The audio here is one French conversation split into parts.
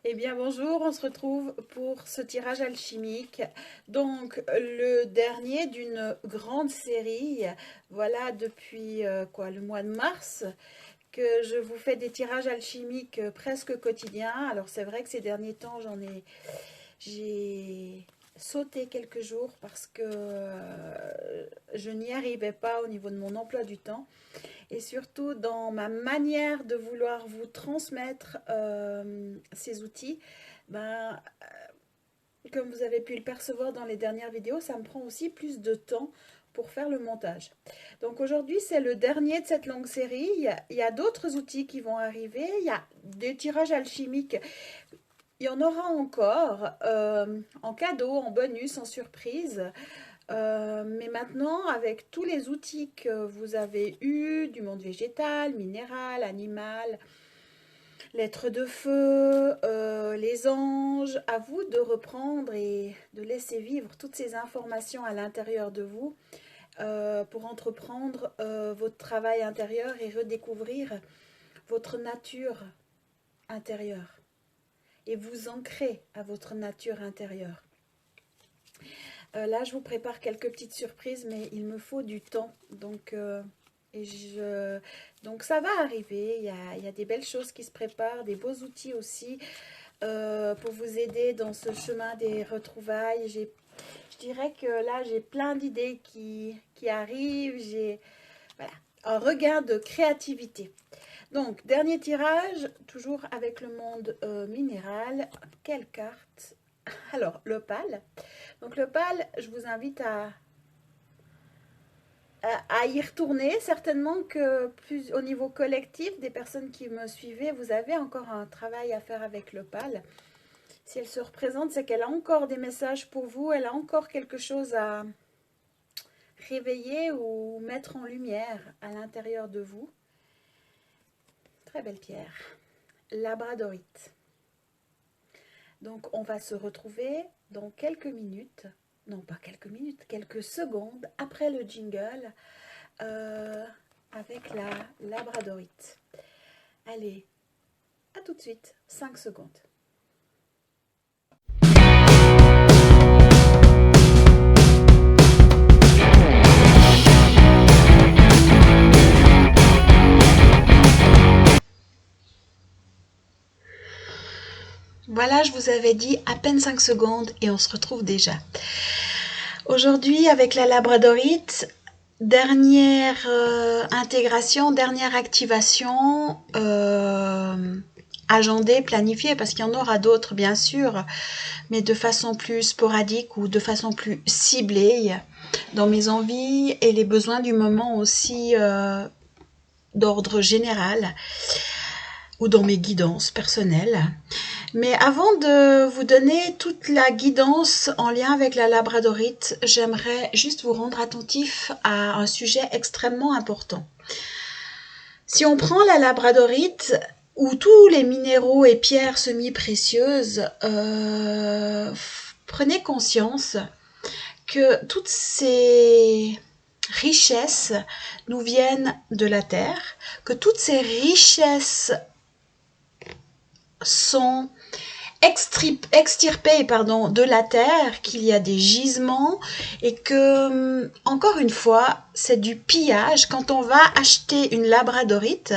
Eh bien bonjour, on se retrouve pour ce tirage alchimique. Donc le dernier d'une grande série. Voilà depuis le mois de mars que je vous fais des tirages alchimiques presque quotidiens. Alors c'est vrai que ces derniers temps j'ai sauté quelques jours parce que je n'y arrivais pas au niveau de mon emploi du temps et surtout dans ma manière de vouloir vous transmettre ces outils. Ben, Comme vous avez pu le percevoir dans les dernières vidéos, ça me prend aussi plus de temps pour faire le montage. Donc aujourd'hui, c'est le dernier de cette longue série. Il y a d'autres outils qui vont arriver. Il y a des tirages alchimiques. Il y en aura encore en cadeau, en bonus, en surprise. Mais maintenant, avec tous les outils que vous avez eus du monde végétal, minéral, animal, l'être de feu, les anges, à vous de reprendre et de laisser vivre toutes ces informations à l'intérieur de vous pour entreprendre votre travail intérieur et redécouvrir votre nature intérieure et vous ancrer à votre nature intérieure. Là, je vous prépare quelques petites surprises, mais il me faut du temps. Donc ça va arriver. Il y a des belles choses qui se préparent, des beaux outils aussi pour vous aider dans ce chemin des retrouvailles. Je dirais que là, j'ai plein d'idées qui arrivent. J'ai voilà, un regain de créativité. Donc, dernier tirage, toujours avec le monde minéral. Quelle carte? Alors, l'opale. Donc l'opale, je vous invite à y retourner. Certainement que plus au niveau collectif, des personnes qui me suivaient, vous avez encore un travail à faire avec l'opale. Si elle se représente, c'est qu'elle a encore des messages pour vous, elle a encore quelque chose à réveiller ou mettre en lumière à l'intérieur de vous. Très belle pierre. Labradorite. Donc on va se retrouver dans quelques minutes, non pas quelques minutes, quelques secondes après le jingle avec la labradorite. Allez, à tout de suite, 5 secondes. Voilà, je vous avais dit à peine 5 secondes et on se retrouve déjà. Aujourd'hui, avec la labradorite, dernière intégration, dernière activation, agendée, planifiée, parce qu'il y en aura d'autres bien sûr, mais de façon plus sporadique ou de façon plus ciblée, dans mes envies et les besoins du moment aussi d'ordre général, ou dans mes guidances personnelles. Mais avant de vous donner toute la guidance en lien avec la labradorite, j'aimerais juste vous rendre attentif à un sujet extrêmement important. Si on prend la labradorite ou tous les minéraux et pierres semi-précieuses, prenez conscience que toutes ces richesses nous viennent de la terre, que toutes ces richesses sont extirpées de la terre, qu'il y a des gisements et que, encore une fois, c'est du pillage. Quand on va acheter une labradorite,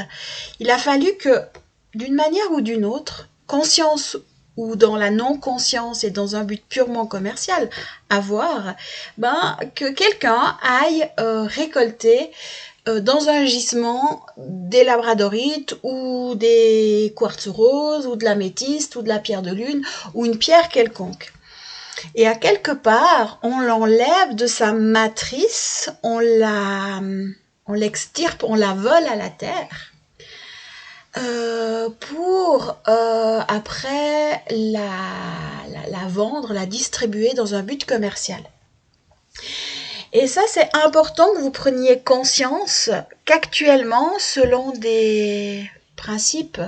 il a fallu que, d'une manière ou d'une autre, conscience ou dans la non-conscience et dans un but purement commercial, que quelqu'un aille récolter dans un gisement des labradorites ou des quartz roses ou de l'améthyste ou de la pierre de lune ou une pierre quelconque. Et à quelque part, on l'enlève de sa matrice, on l'extirpe, on la vole à la terre pour après la vendre, la distribuer dans un but commercial. Et ça, c'est important que vous preniez conscience qu'actuellement, selon des principes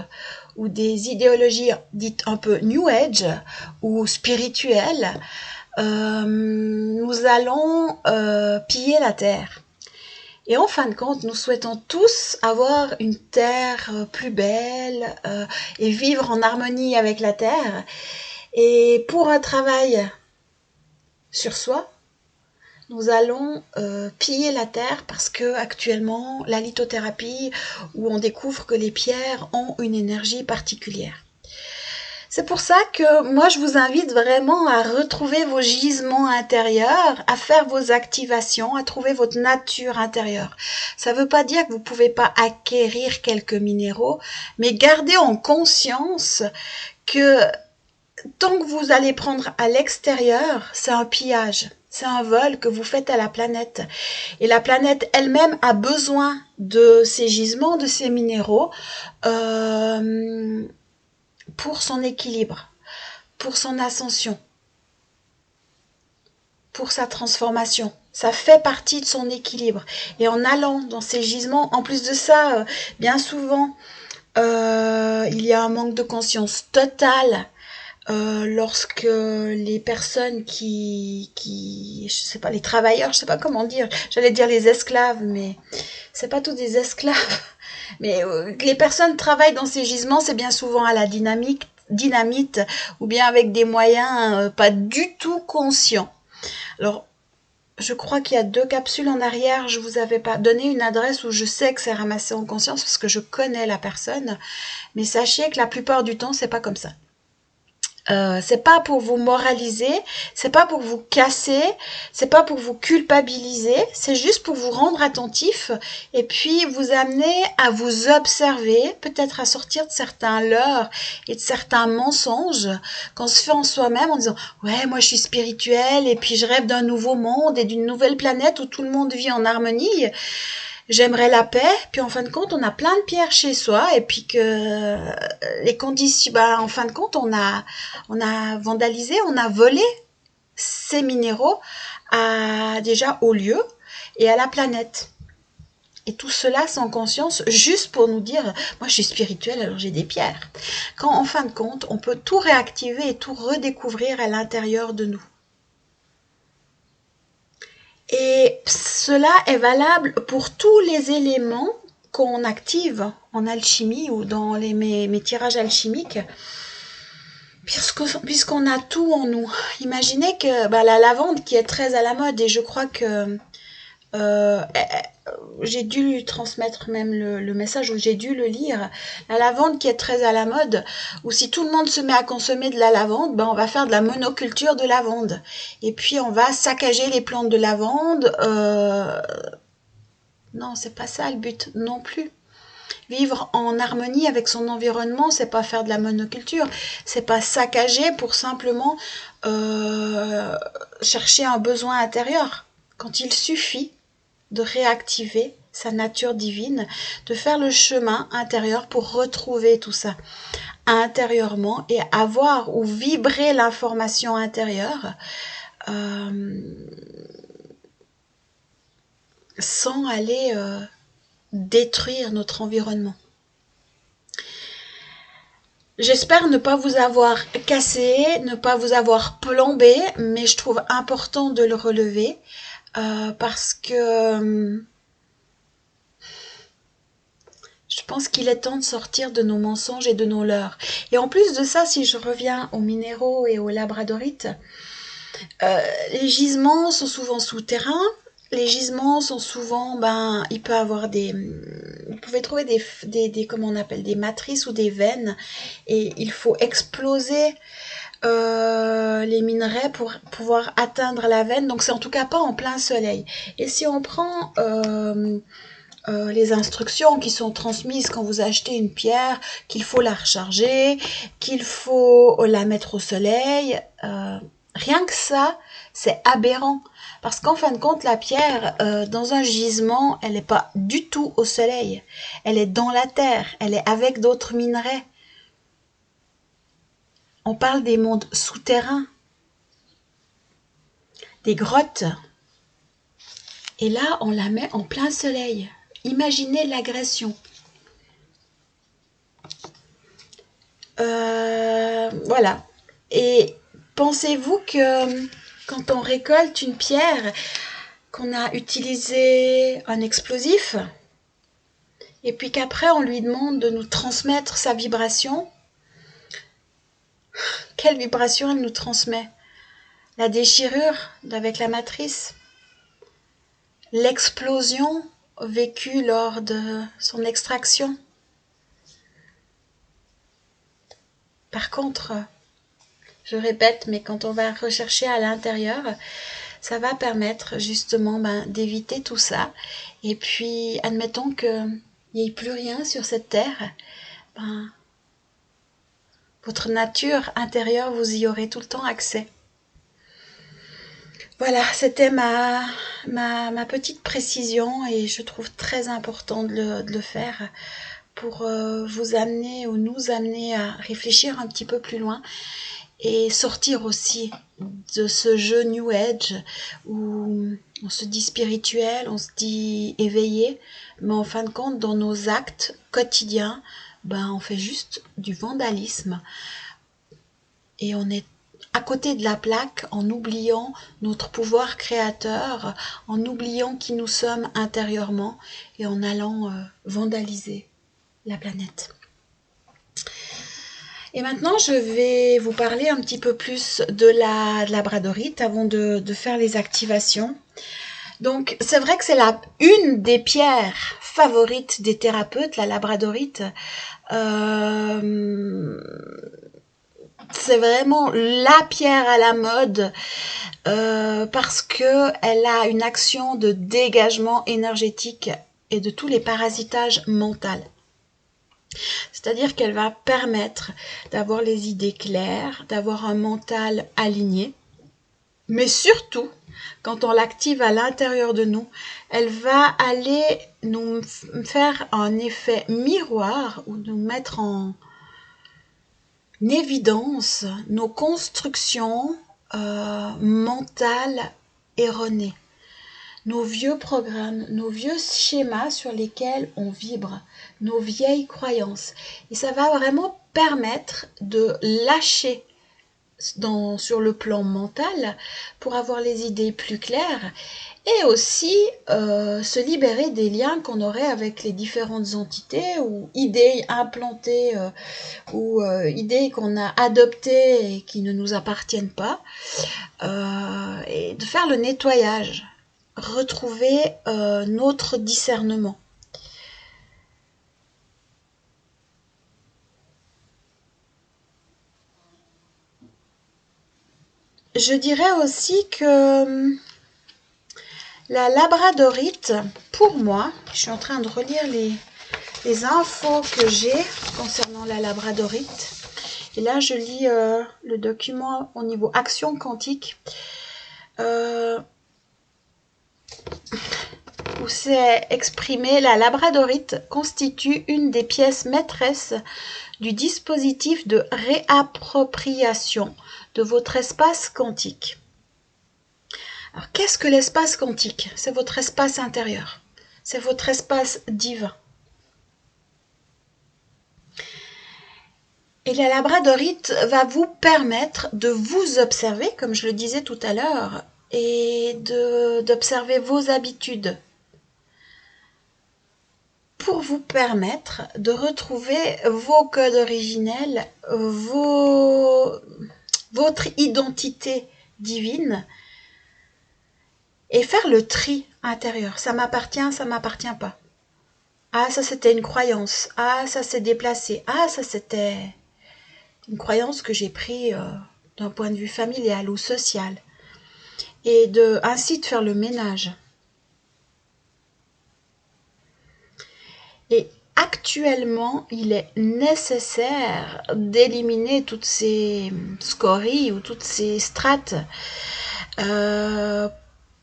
ou des idéologies dites un peu New Age ou spirituelles, nous allons piller la terre. Et en fin de compte, nous souhaitons tous avoir une terre plus belle et vivre en harmonie avec la terre. Et pour un travail sur soi, nous allons piller la terre parce que actuellement, la lithothérapie, où on découvre que les pierres ont une énergie particulière. C'est pour ça que moi, je vous invite vraiment à retrouver vos gisements intérieurs, à faire vos activations, à trouver votre nature intérieure. Ça ne veut pas dire que vous ne pouvez pas acquérir quelques minéraux, mais gardez en conscience que tant que vous allez prendre à l'extérieur, c'est un pillage. C'est un vol que vous faites à la planète. Et la planète elle-même a besoin de ces gisements, de ces minéraux, pour son équilibre, pour son ascension, pour sa transformation. Ça fait partie de son équilibre. Et en allant dans ces gisements, en plus de ça, bien souvent, il y a un manque de conscience totale lorsque les personnes je sais pas, les travailleurs, je sais pas comment dire, j'allais dire les esclaves, mais c'est pas tous des esclaves. Mais les personnes travaillent dans ces gisements, c'est bien souvent à la dynamite ou bien avec des moyens pas du tout conscients. Alors, je crois qu'il y a 2 capsules en arrière, je vous avais pas donné une adresse où je sais que c'est ramassé en conscience parce que je connais la personne, mais sachez que la plupart du temps, c'est pas comme ça. C'est pas pour vous moraliser, c'est pas pour vous casser, c'est pas pour vous culpabiliser, c'est juste pour vous rendre attentif et puis vous amener à vous observer, peut-être à sortir de certains leurres et de certains mensonges qu'on se fait en soi-même en disant ouais, moi je suis spirituel et puis je rêve d'un nouveau monde et d'une nouvelle planète où tout le monde vit en harmonie. J'aimerais la paix, puis en fin de compte, on a plein de pierres chez soi, et puis que les conditions, en fin de compte, on a vandalisé, on a volé ces minéraux déjà au lieu et à la planète. Et tout cela sans conscience, juste pour nous dire, moi je suis spirituelle, alors j'ai des pierres. Quand en fin de compte, on peut tout réactiver et tout redécouvrir à l'intérieur de nous. Et cela est valable pour tous les éléments qu'on active en alchimie ou dans mes tirages alchimiques, puisqu'on a tout en nous. Imaginez que la lavande qui est très à la mode, et je crois que j'ai dû lui transmettre même le message, ou j'ai dû le lire, la lavande qui est très à la mode, ou si tout le monde se met à consommer de la lavande, on va faire de la monoculture de lavande. Et puis on va saccager les plantes de lavande. Non, c'est pas ça le but non plus. Vivre en harmonie avec son environnement, c'est pas faire de la monoculture, c'est pas saccager pour simplement chercher un besoin intérieur. Quand il suffit de réactiver sa nature divine, de faire le chemin intérieur pour retrouver tout ça intérieurement et avoir ou vibrer l'information intérieure sans aller détruire notre environnement. J'espère ne pas vous avoir cassé, ne pas vous avoir plombé, mais je trouve important de le relever parce que je pense qu'il est temps de sortir de nos mensonges et de nos leurres. Et en plus de ça, si je reviens aux minéraux et aux labradorites, les gisements sont souvent souterrains. Les gisements sont souvent, il peut avoir vous pouvez trouver comment on appelle, des matrices ou des veines, et il faut exploser les minerais pour pouvoir atteindre la veine. Donc c'est en tout cas pas en plein soleil. Et si on prend les instructions qui sont transmises quand vous achetez une pierre, qu'il faut la recharger, qu'il faut la mettre au soleil, rien que ça, c'est aberrant. Parce qu'en fin de compte, la pierre, dans un gisement, elle n'est pas du tout au soleil. Elle est dans la terre, elle est avec d'autres minerais. On parle des mondes souterrains, des grottes. Et là, on la met en plein soleil. Imaginez l'agression. Voilà. Et pensez-vous que quand on récolte une pierre, qu'on a utilisé un explosif et puis qu'après on lui demande de nous transmettre sa vibration, quelle vibration elle nous transmet? La déchirure avec la matrice, l'explosion vécue lors de son extraction. Par contre, je répète, mais quand on va rechercher à l'intérieur, ça va permettre justement d'éviter tout ça. Et puis, admettons qu'il n'y ait plus rien sur cette terre, votre nature intérieure, vous y aurez tout le temps accès. Voilà, c'était ma petite précision et je trouve très important de le faire pour vous amener ou nous amener à réfléchir un petit peu plus loin et sortir aussi de ce jeu New Age où on se dit spirituel, on se dit éveillé, mais en fin de compte, dans nos actes quotidiens, on fait juste du vandalisme et on est à côté de la plaque en oubliant notre pouvoir créateur, en oubliant qui nous sommes intérieurement et en allant vandaliser la planète. Et maintenant, je vais vous parler un petit peu plus de la labradorite avant de faire les activations. Donc, c'est vrai que c'est une des pierres favorites des thérapeutes, la labradorite. C'est vraiment la pierre à la mode parce que elle a une action de dégagement énergétique et de tous les parasitages mentaux. C'est-à-dire qu'elle va permettre d'avoir les idées claires, d'avoir un mental aligné, mais surtout, quand on l'active à l'intérieur de nous, elle va aller nous faire un effet miroir ou nous mettre en évidence nos constructions mentales erronées, nos vieux programmes, nos vieux schémas sur lesquels on vibre, nos vieilles croyances. Et ça va vraiment permettre de lâcher sur le plan mental pour avoir les idées plus claires et aussi se libérer des liens qu'on aurait avec les différentes entités ou idées implantées ou idées qu'on a adoptées et qui ne nous appartiennent pas, et de faire le nettoyage, retrouver notre discernement. Je dirais aussi que la labradorite, pour moi, je suis en train de relire les infos que j'ai concernant la labradorite. Et là, je lis le document au niveau action quantique, où c'est exprimé: la labradorite constitue une des pièces maîtresses du dispositif de réappropriation de votre espace quantique. Alors, qu'est-ce que l'espace quantique? C'est votre espace intérieur. C'est votre espace divin. Et la labradorite va vous permettre de vous observer, comme je le disais tout à l'heure, et d'observer vos habitudes pour vous permettre de retrouver vos codes originels, votre identité divine et faire le tri intérieur. Ça m'appartient, ça m'appartient pas. Ah, ça c'était une croyance. Ah, ça s'est déplacé. Ah, ça c'était une croyance que j'ai pris d'un point de vue familial ou social. Et ainsi de faire le ménage. Et actuellement, il est nécessaire d'éliminer toutes ces scories ou toutes ces strates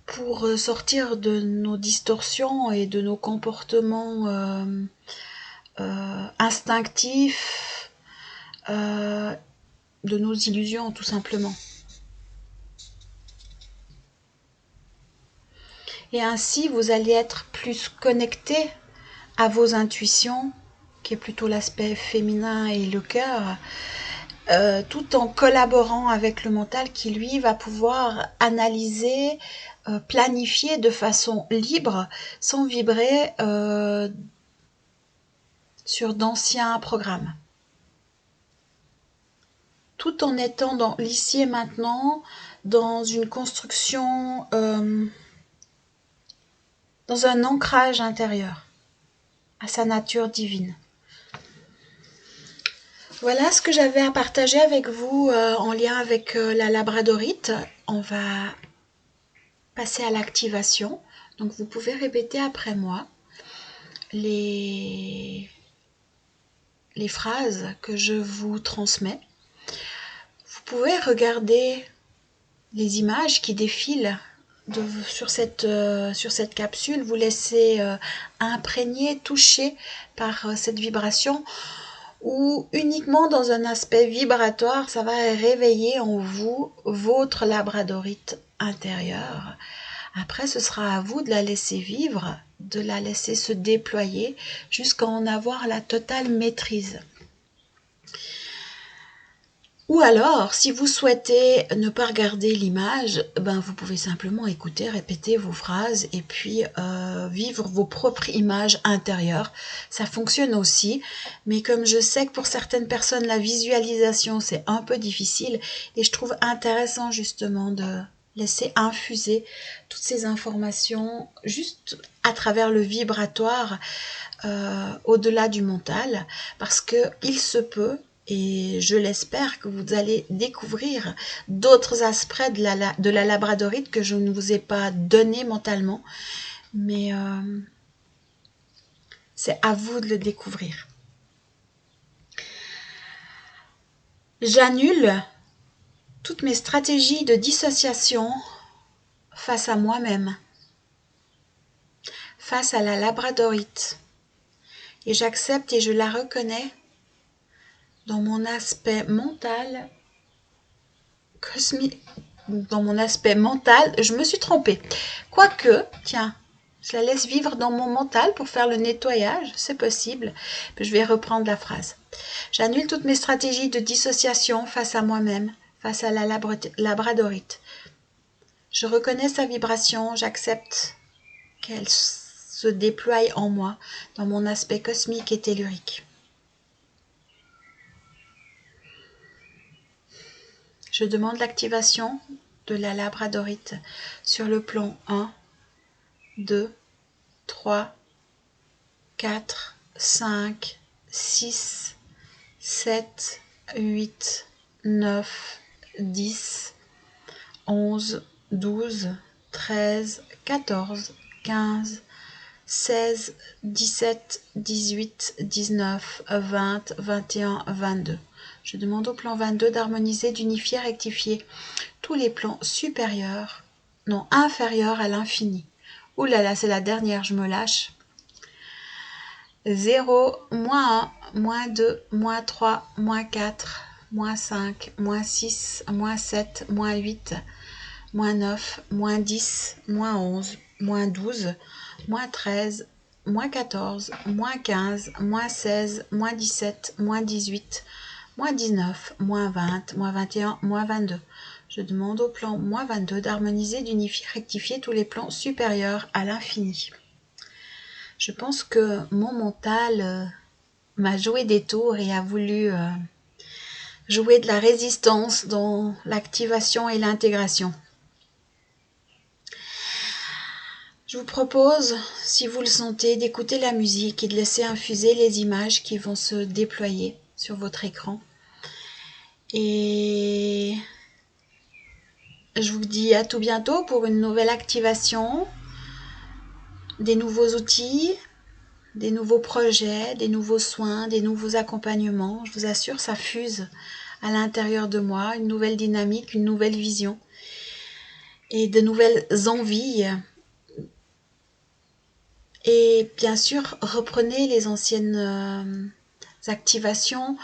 pour sortir de nos distorsions et de nos comportements instinctifs, de nos illusions tout simplement. Et ainsi, vous allez être plus connecté à vos intuitions, qui est plutôt l'aspect féminin et le cœur, tout en collaborant avec le mental qui, lui, va pouvoir analyser, planifier de façon libre sans vibrer sur d'anciens programmes. Tout en étant dans l'ici et maintenant, dans une construction, dans un ancrage intérieur à sa nature divine. Voilà ce que j'avais à partager avec vous en lien avec la labradorite. On va passer à l'activation. Donc vous pouvez répéter après moi les phrases que je vous transmets. Vous pouvez regarder les images qui défilent sur cette capsule, vous laissez imprégner, toucher par cette vibration, ou uniquement dans un aspect vibratoire, ça va réveiller en vous votre labradorite intérieure. Après, ce sera à vous de la laisser vivre, de la laisser se déployer jusqu'à en avoir la totale maîtrise. Ou alors, si vous souhaitez ne pas regarder l'image, vous pouvez simplement écouter, répéter vos phrases et puis vivre vos propres images intérieures. Ça fonctionne aussi, mais comme je sais que pour certaines personnes, la visualisation, c'est un peu difficile, et je trouve intéressant justement de laisser infuser toutes ces informations juste à travers le vibratoire au-delà du mental, parce qu'il se peut, et je l'espère, que vous allez découvrir d'autres aspects de la labradorite que je ne vous ai pas donné mentalement, mais c'est à vous de le découvrir. J'annule toutes mes stratégies de dissociation face à moi-même, face à la labradorite, et j'accepte et je la reconnais dans mon aspect mental, cosmique. Dans mon aspect mental, je me suis trompée. Quoique, tiens, je la laisse vivre dans mon mental pour faire le nettoyage, c'est possible. Je vais reprendre la phrase. J'annule toutes mes stratégies de dissociation face à moi-même, face à la labradorite. Je reconnais sa vibration, j'accepte qu'elle se déploie en moi, dans mon aspect cosmique et tellurique. Je demande l'activation de la labradorite sur le plan 1, 2, 3, 4, 5, 6, 7, 8, 9, 10, 11, 12, 13, 14, 15, 16, 17, 18, 19, 20, 21, 22. Je demande au plan 22 d'harmoniser, d'unifier, rectifier tous les plans supérieurs, non inférieurs à l'infini. Ouh là là, c'est la dernière, je me lâche. 0, moins 1, moins 2, moins 3, moins 4, moins 5, moins 6, moins 7, moins 8, moins 9, moins 10, moins 11, moins 12, moins 13, moins 14, moins 15, moins 16, moins 17, moins 18, moins 19, moins 20, moins 21, moins 22. Je demande au plan moins 22 d'harmoniser, d'unifier, rectifier tous les plans supérieurs à l'infini. Je pense que mon mental m'a joué des tours et a voulu jouer de la résistance dans l'activation et l'intégration. Je vous propose, si vous le sentez, d'écouter la musique et de laisser infuser les images qui vont se déployer sur votre écran. Et je vous dis à tout bientôt pour une nouvelle activation, des nouveaux outils, des nouveaux projets, des nouveaux soins, des nouveaux accompagnements. Je vous assure, ça fuse à l'intérieur de moi, une nouvelle dynamique, une nouvelle vision et de nouvelles envies. Et bien sûr, reprenez les anciennes activations,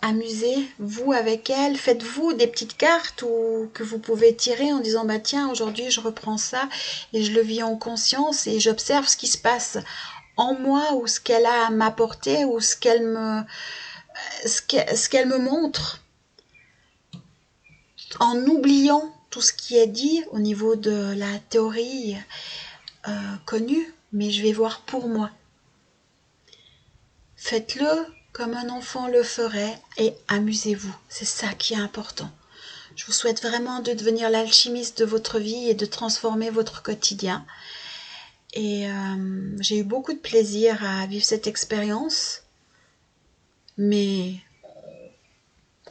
amusez-vous avec elles, faites-vous des petites cartes que vous pouvez tirer en disant tiens, aujourd'hui je reprends ça et je le vis en conscience et j'observe ce qui se passe en moi ou ce qu'elle a à m'apporter ou ce qu'elle me montre, en oubliant tout ce qui est dit au niveau de la théorie connue, mais je vais voir pour moi. Faites-le comme un enfant le ferait et amusez-vous. C'est ça qui est important. Je vous souhaite vraiment de devenir l'alchimiste de votre vie et de transformer votre quotidien. Et j'ai eu beaucoup de plaisir à vivre cette expérience. Mais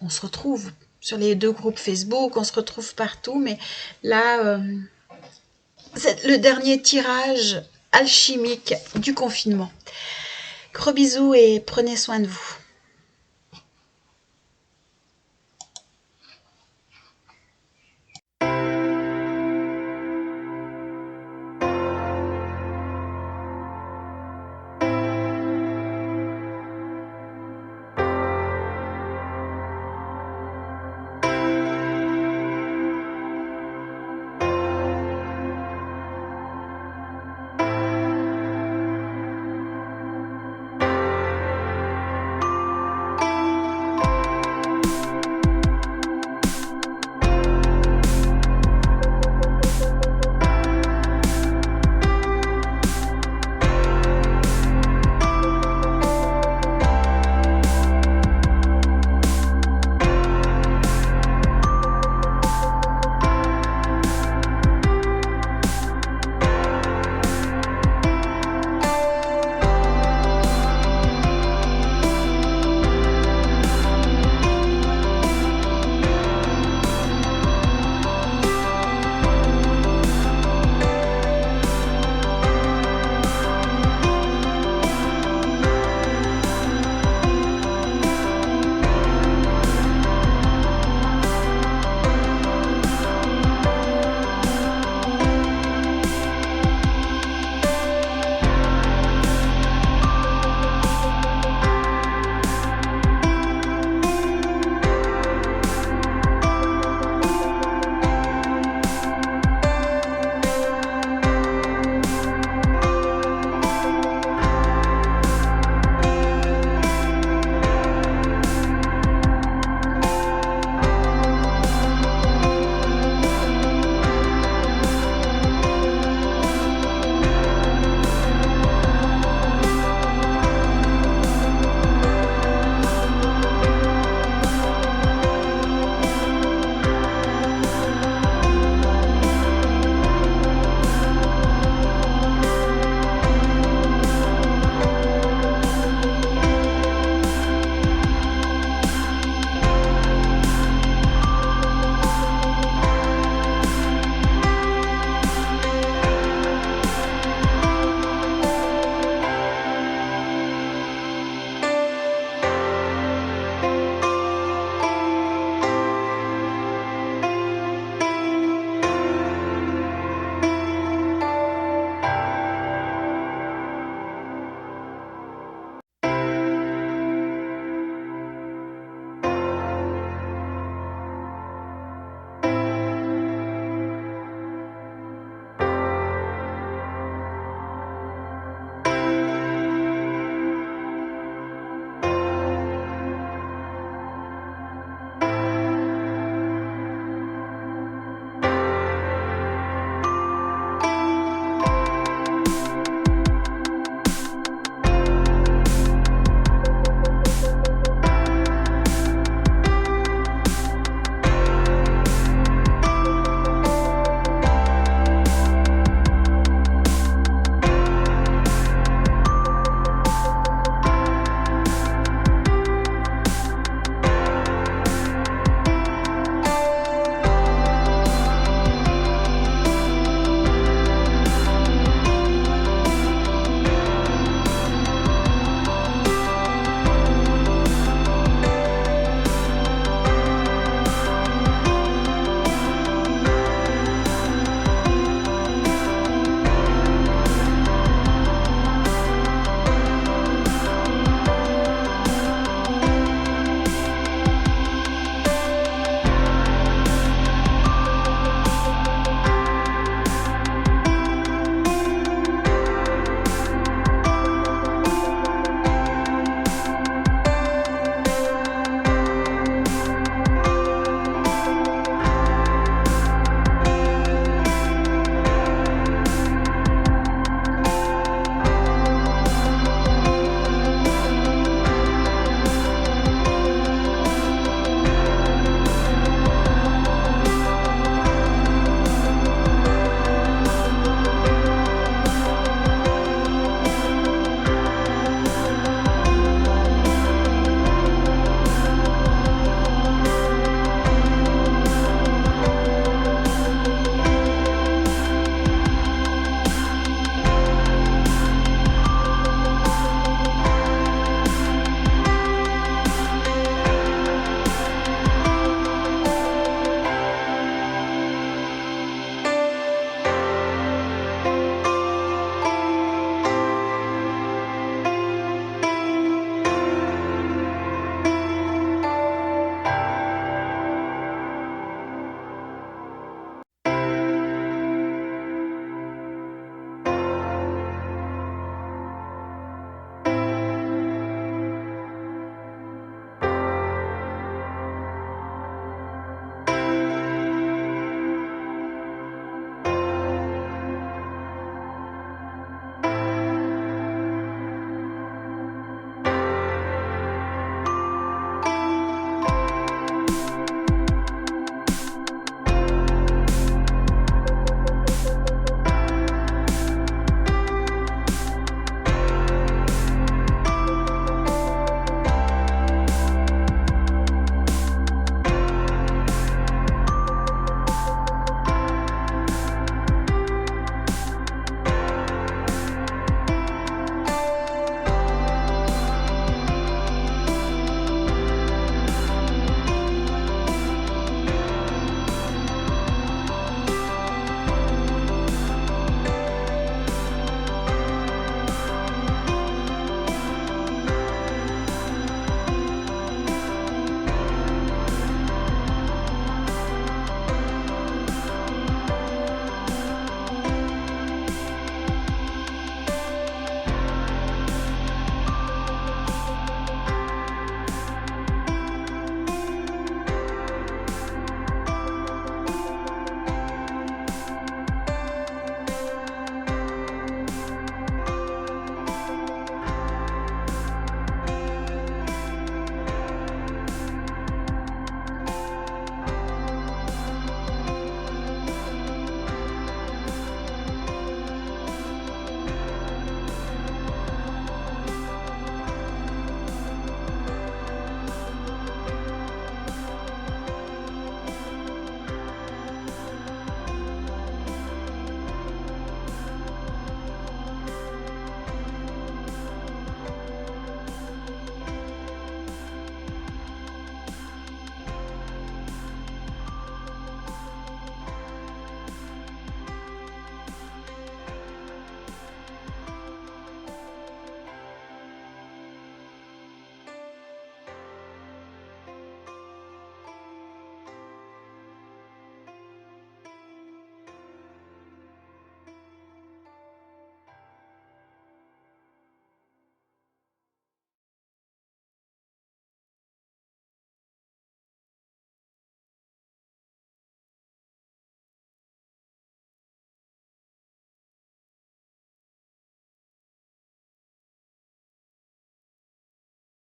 on se retrouve sur les 2 groupes Facebook, on se retrouve partout. Mais là, c'est le dernier tirage alchimique du confinement. Gros bisous et prenez soin de vous.